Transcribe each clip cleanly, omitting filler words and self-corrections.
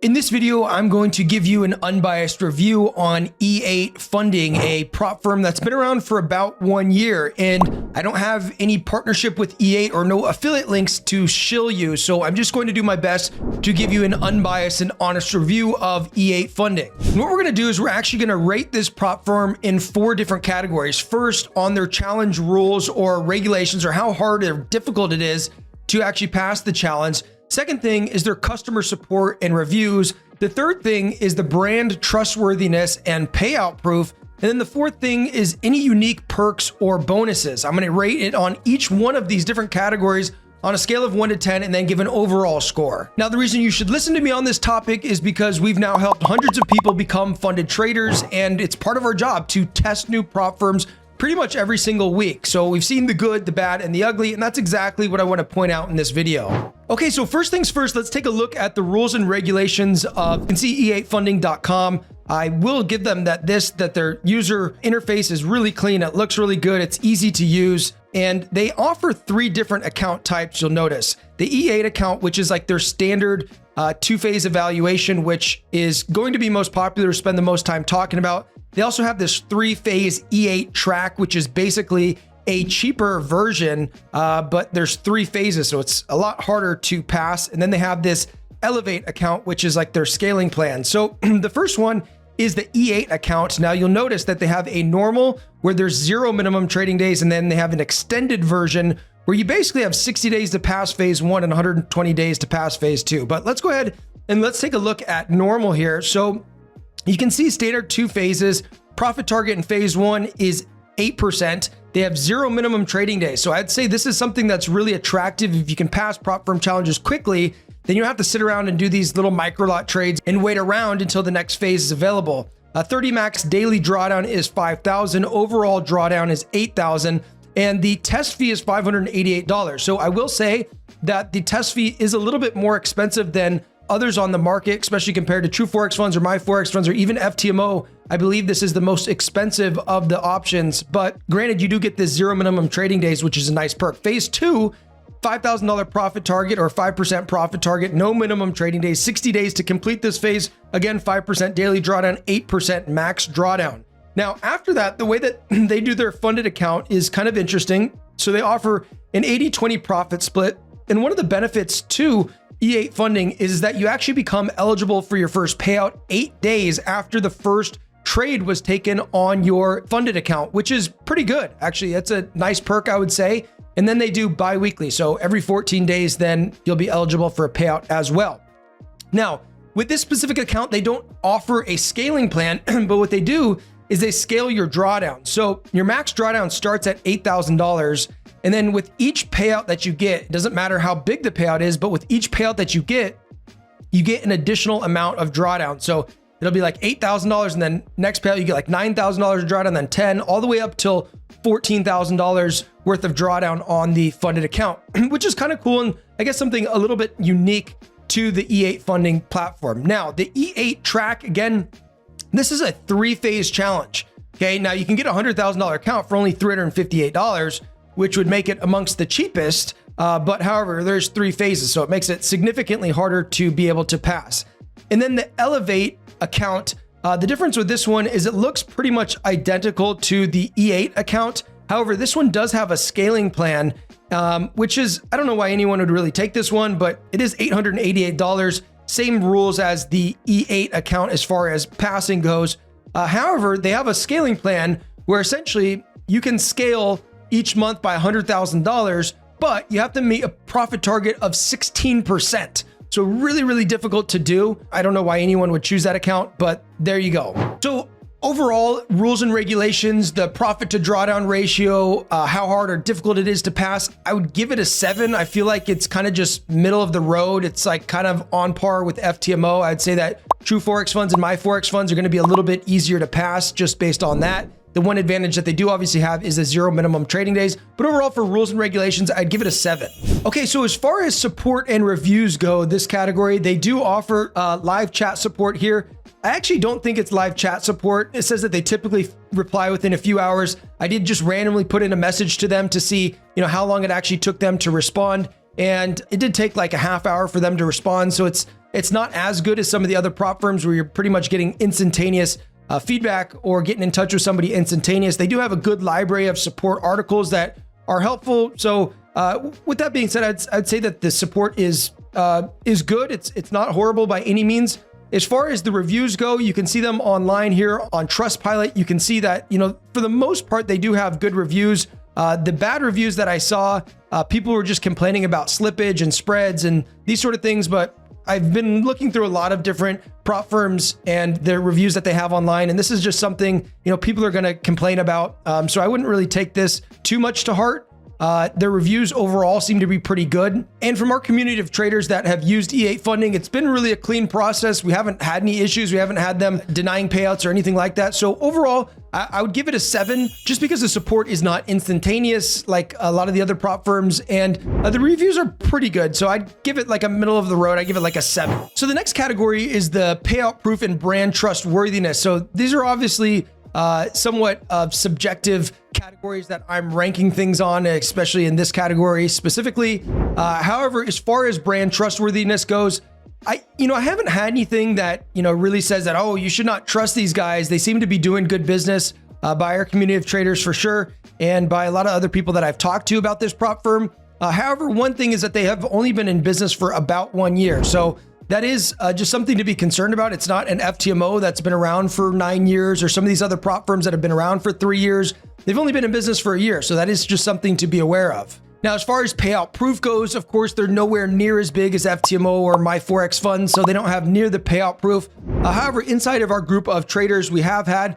In this video, I'm going to give you an unbiased review on E8 Funding, a prop firm that's been around for about 1 year, and I don't have any partnership with E8 or no affiliate links to shill you, so I'm just going to do my best to give you an unbiased and honest review of E8 Funding. And what we're going to do is we're actually going to rate this prop firm in 4 different categories. First, on their challenge rules or regulations, or how hard or difficult it is to actually pass the challenge. Second thing is their customer support and reviews. The third thing is the brand trustworthiness and payout proof. And then the fourth thing is any unique perks or bonuses. I'm going to rate it on each one of these different categories on a scale of 1 to 10 and then give an overall score. Now, the reason you should listen to me on this topic is because we've now helped hundreds of people become funded traders, and it's part of our job to test new prop firms pretty much every single week. So we've seen the good, the bad, and the ugly, and that's exactly what I want to point out in this video. Okay, so first things first, let's take a look at the rules and regulations of, you can see e8funding.com. I will give them that their user interface is really clean. It looks really good. It's easy to use. And they offer 3 different account types, you'll notice. The E8 account, which is like their standard 2-phase evaluation, which is going to be most popular, spend the most time talking about. They also have this 3-phase E8 track, which is basically a cheaper version, but there's 3 phases, so it's a lot harder to pass. And then they have this Elevate account, which is like their scaling plan. So the first one is the E8 account. Now you'll notice that they have a normal where there's 0 minimum trading days, and then they have an extended version where you basically have 60 days to pass phase 1 and 120 days to pass phase 2. But let's go ahead and let's take a look at normal here. So you can see standard 2 phases. Profit target in phase 1 is 8%. They have 0 minimum trading days. So I'd say this is something that's really attractive. If you can pass prop firm challenges quickly, then you don't have to sit around and do these little micro lot trades and wait around until the next phase is available. 30 max daily drawdown is 5,000. Overall drawdown is 8,000. And the test fee is $588. So I will say that the test fee is a little bit more expensive than others on the market, especially compared to True Forex funds or My Forex funds or even FTMO. I believe this is the most expensive of the options, but granted, you do get this 0 minimum trading days, which is a nice perk. Phase 2, $5,000 profit target or 5% profit target, no minimum trading days, 60 days to complete this phase. Again, 5% daily drawdown, 8% max drawdown. Now, after that, the way that they do their funded account is kind of interesting. So they offer an 80-20 profit split. And one of the benefits to E8 Funding is that you actually become eligible for your first payout 8 days after the first trade was taken on your funded account, which is pretty good. Actually, that's a nice perk, I would say. And then they do bi-weekly. So every 14 days, then you'll be eligible for a payout as well. Now, with this specific account, they don't offer a scaling plan, but what they do is they scale your drawdown. So your max drawdown starts at $8,000. And then with each payout that you get, it doesn't matter how big the payout is, but with each payout that you get an additional amount of drawdown. So it'll be like $8,000, and then next payout, you get like $9,000 of drawdown, then 10, all the way up till $14,000 worth of drawdown on the funded account, which is kind of cool. And I guess something a little bit unique to the E8 Funding platform. Now, the E8 track, again, this is a 3-phase challenge. Okay, now you can get a $100,000 account for only $358, which would make it amongst the cheapest. But however, there's 3 phases, so it makes it significantly harder to be able to pass. And then the Elevate account, the difference with this one is it looks pretty much identical to the E8 account. However, this one does have a scaling plan, which is, I don't know why anyone would really take this one, but it is $888. Same rules as the E8 account as far as passing goes. However, they have a scaling plan where essentially you can scale each month by $100,000, but you have to meet a profit target of 16%. So really, really difficult to do. I don't know why anyone would choose that account, but there you go. So overall, rules and regulations, the profit to drawdown ratio, how hard or difficult it is to pass, I would give it a 7. I feel like it's kind of just middle of the road. It's like kind of on par with FTMO. I'd say that True Forex funds and My Forex funds are going to be a little bit easier to pass just based on that. The one advantage that they do obviously have is the 0 minimum trading days, but overall for rules and regulations, I'd give it a 7. Okay, so as far as support and reviews go, this category, they do offer live chat support here. I actually don't think it's live chat support. It says that they typically reply within a few hours. I did just randomly put in a message to them to see, how long it actually took them to respond. and it did take like a half hour for them to respond. So it's not as good as some of the other prop firms where you're pretty much getting instantaneous feedback or getting in touch with somebody instantaneous. They do have a good library of support articles that are helpful. So with that being said, I'd say that the support is good. It's not horrible by any means. As far as the reviews go, you can see them online here on Trustpilot. You can see that, for the most part, they do have good reviews. The bad reviews that I saw, people were just complaining about slippage and spreads and these sort of things. But I've been looking through a lot of different prop firms and their reviews that they have online. And this is just something, people are going to complain about. So I wouldn't really take this too much to heart. Their reviews overall seem to be pretty good. And from our community of traders that have used E8 funding, it's been really a clean process. We haven't had any issues. We haven't had them denying payouts or anything like that. So overall, I would give it a 7 just because the support is not instantaneous like a lot of the other prop firms, and the reviews are pretty good. So I'd give it like a middle of the road. I give it like a 7. So the next category is the payout proof and brand trustworthiness. So these are obviously somewhat of subjective categories that I'm ranking things on, especially in this category specifically. However, as far as brand trustworthiness goes, I haven't had anything that, really says that, oh, you should not trust these guys. They seem to be doing good business by our community of traders for sure, and by a lot of other people that I've talked to about this prop firm. However, one thing is that they have only been in business for about 1 year. So that is just something to be concerned about. It's not an FTMO that's been around for 9 years, or some of these other prop firms that have been around for 3 years. They've only been in business for a year. So that is just something to be aware of. Now, as far as payout proof goes, of course, they're nowhere near as big as FTMO or My Forex Fund, so they don't have near the payout proof. However, inside of our group of traders, we have had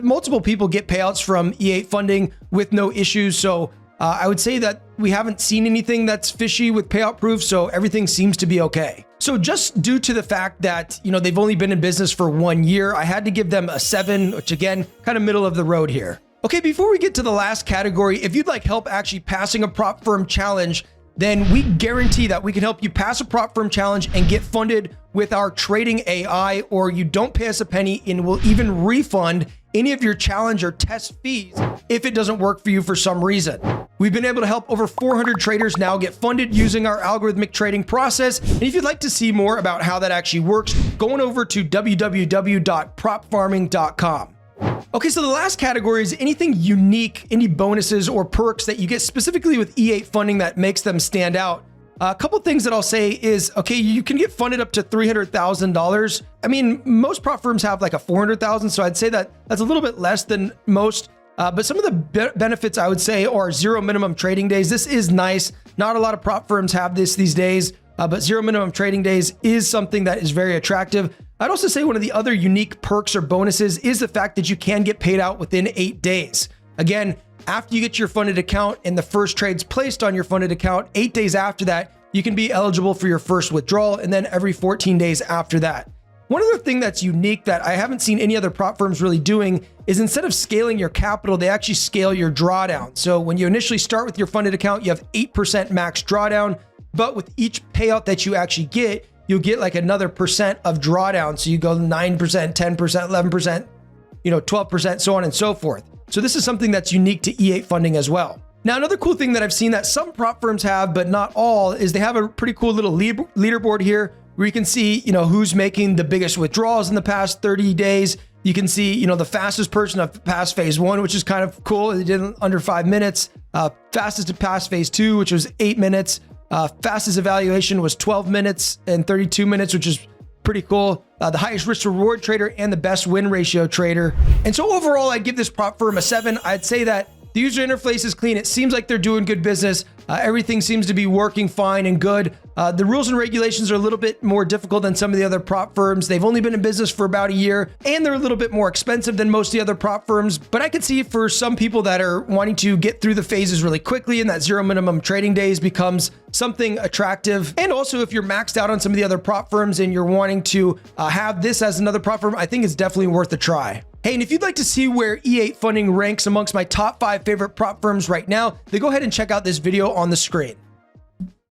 multiple people get payouts from E8 funding with no issues. So I would say that we haven't seen anything that's fishy with payout proof, so everything seems to be okay. So just due to the fact that, they've only been in business for 1 year, I had to give them a 7, which again, kind of middle of the road here. Okay, before we get to the last category, if you'd like help actually passing a prop firm challenge, then we guarantee that we can help you pass a prop firm challenge and get funded with our trading AI, or you don't pay us a penny and we'll even refund any of your challenge or test fees if it doesn't work for you for some reason. We've been able to help over 400 traders now get funded using our algorithmic trading process. And if you'd like to see more about how that actually works, go on over to www.propfarming.com. Okay, so the last category is anything unique, any bonuses or perks that you get specifically with E8 funding that makes them stand out. A couple things that I'll say is, okay, you can get funded up to $300,000. I mean, most prop firms have like a $400,000, so I'd say that that's a little bit less than most. But some of the benefits I would say are 0 minimum trading days. This is nice. Not a lot of prop firms have this these days, but 0 minimum trading days is something that is very attractive. I'd also say one of the other unique perks or bonuses is the fact that you can get paid out within 8 days. Again, after you get your funded account and the first trade's placed on your funded account, 8 days after that, you can be eligible for your first withdrawal, and then every 14 days after that. One other thing that's unique that I haven't seen any other prop firms really doing is instead of scaling your capital, they actually scale your drawdown. So when you initially start with your funded account, you have 8% max drawdown, but with each payout that you actually get, you'll get like another percent of drawdown. So you go 9%, 10%, 11%, 12%, so on and so forth. So this is something that's unique to E8 funding as well. Now, another cool thing that I've seen that some prop firms have, but not all, is they have a pretty cool little leaderboard here where you can see, who's making the biggest withdrawals in the past 30 days. You can see, the fastest person to pass phase 1, which is kind of cool. They did it under 5 minutes. Fastest to pass phase 2, which was 8 minutes. Fastest evaluation was 12 minutes and 32 minutes, which is pretty cool. The highest risk reward trader and the best win ratio trader. And so overall, I'd give this prop firm a 7. I'd say that the user interface is clean. It seems like they're doing good business. Everything seems to be working fine and good. The rules and regulations are a little bit more difficult than some of the other prop firms. They've only been in business for about a year, and they're a little bit more expensive than most of the other prop firms. But I could see for some people that are wanting to get through the phases really quickly and that 0 minimum trading days becomes something attractive. And also, if you're maxed out on some of the other prop firms and you're wanting to have this as another prop firm, I think it's definitely worth a try. Hey, and if you'd like to see where E8 funding ranks amongst my top 5 favorite prop firms right now, then go ahead and check out this video on the screen.